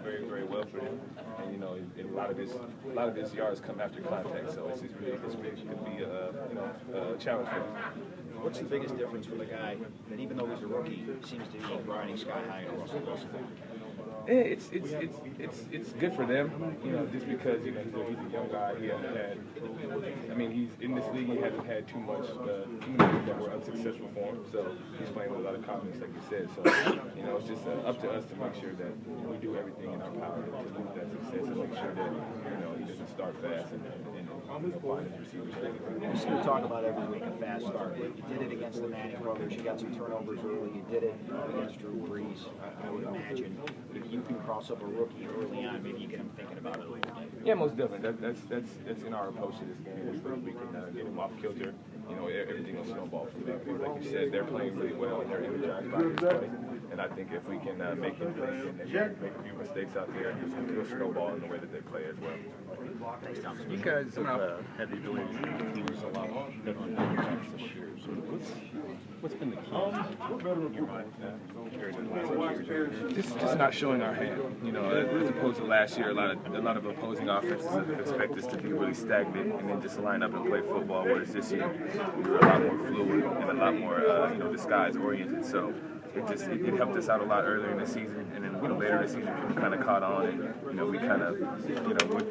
Very, very well for him, and and a lot of his yards come after contact, so it's really going to be a challenge for him. What's the biggest difference with a guy that, even though he's a rookie, seems to be riding sky high in Russell Wilson? It's good for them, just because he's a young guy. He hasn't had, he's in this league. He hasn't had too many that were unsuccessful for him. So he's playing with a lot of confidence, like you said. So it's just up to us to make sure that we do everything in our power to move that success and make sure that he doesn't start fast and find his receivers. You seem to talk about every week a fast start. You did it against the Manning brothers. You got some turnovers early. You did it against Drew Brees. I would imagine if you can cross up a rookie early on, maybe you get him thinking about it a little bit. Yeah, most definitely. That's in our approach to this game. Is that we can get him off kilter. Everything will snowball from there. Like you said, they're playing really well and they're energized by his play. And I think if we can make him think and make a few mistakes out there, he'll snowball in the way that they play as well. You guys had the ability to use a lot better on defense this year. So what's been the key in your mind compared to the last year? Just not showing our hand. As opposed to last year, a lot of opposing offenses expect us to be really stagnant and then just line up and play football. Whereas this year, we're a lot more fluid and a lot more disguise oriented. So it helped us out a lot earlier in the season, and then later in the season people kind of caught on, and we kind of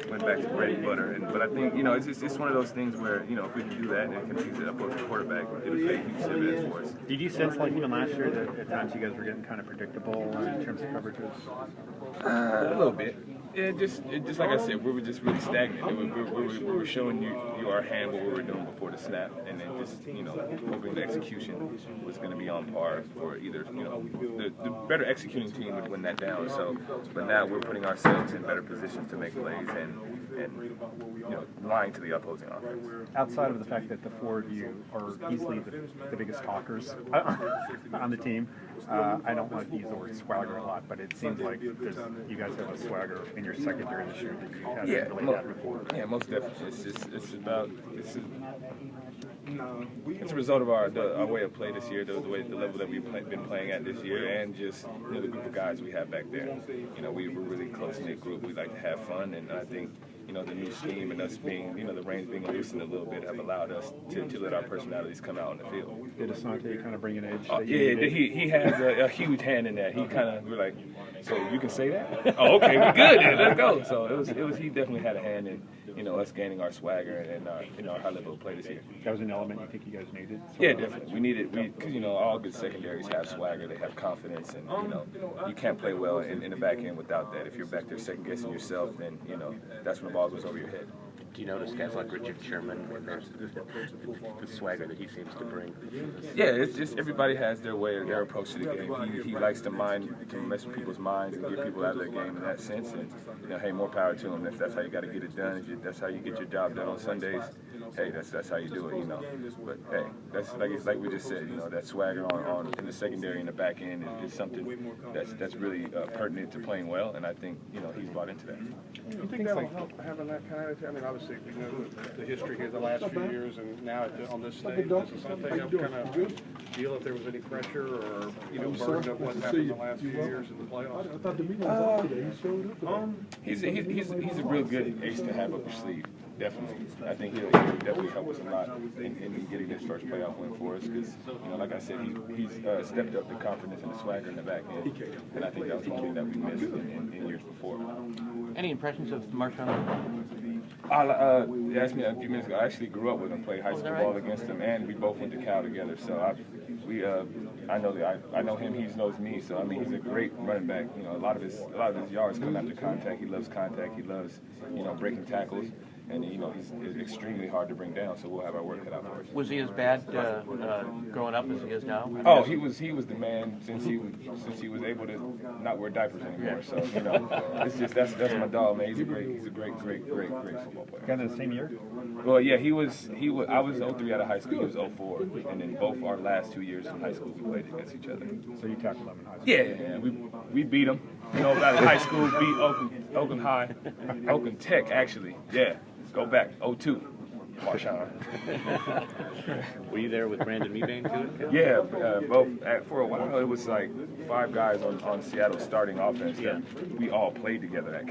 went back to bread and butter. But I think it's one of those things where if we can do that and it confuse the opposing quarterback, it'll pay huge dividends for us. Did you sense, like even last year, that at times you guys were getting kind of predictable in terms of coverages? A little bit. Yeah, just like I said, we were just really stagnant. We were showing you our hand what we were doing before the snap, and then just hoping the execution was going to be on par for either the better executing team would win that down. So, but now we're putting ourselves in better positions to make plays and lying to the opposing offense. Outside of the fact that the four of you are easily the biggest talkers on the team, I don't want to use the word swagger a lot, but it seems like you guys have a swagger in your secondary this year that you haven't really had before. Yeah, most definitely. It's a result of our way of play this year, the level that we've been playing at this year, and just the group of guys we have back there. We're really close-knit group. We like to have fun, and I think the new scheme and us being, the reins being loosened a little bit have allowed us to let our personalities come out on the field. Did Asante kind of bring an edge? He has a huge hand in that. We're like, so you can say that? Oh, okay, we're good. Then, let's go. So he definitely had a hand in us gaining our swagger and our high level of play this year. That was an element you think you guys needed? Yeah, definitely. We needed because all good secondaries have swagger. They have confidence, and you can't play well in the back end without that. If you're back there second guessing yourself, then that's when the ball goes over your head. Do you notice guys like Richard Sherman and the swagger that he seems to bring? Yeah, it's just everybody has their way or their approach to the game. He likes to mess with people's minds and get people out of their game in that sense. And hey, more power to him. If that's how you got to get it done, if that's how you get your job done on Sundays, hey, that's how you do it. But hey, that's like we just said. That swagger on in the secondary and the back end is something that's really pertinent to playing well. And I think he's bought into that. Do you think that'll help having that kind of attitude? Obviously, we know the history here the last few years, and now on this stage, does Asante help kind of deal if there was any pressure or burden of what happened the last few years in the playoffs? I thought the meeting was up today. He showed up. He's a real good ace to have up your sleeve. Definitely. I think he'll definitely help us a lot in getting this first playoff win for us because, like I said, he's stepped up the confidence and the swagger in the back end, and I think that was one thing that we missed in years before. Any impressions of Marshawn? You asked me a few minutes ago. I actually grew up with him, played high school ball against him, and we both went to Cal together. So I know him. He knows me. So he's a great running back. A lot of his yards come after contact. He loves contact. He loves breaking tackles. And he's extremely hard to bring down, so we'll have our work cut out for us. Was he as bad growing up as he is now? Oh, he was the man since he was able to not wear diapers anymore. So it's just that's my dog, man. He's a great football player. Got in the same year? Well, yeah, he was. I was 03 out of high school. He was 04, and then both our last 2 years in high school we played against each other. So you tackled him in high school? Yeah. We beat him. Out of high school, beat Oakland High, Oakland Tech actually. Yeah. Go back, 02. Marshawn. Were you there with Brandon Mebane too? Yeah, both. For a while, it was like 5 guys on Seattle's starting offense. Yeah. We all played together at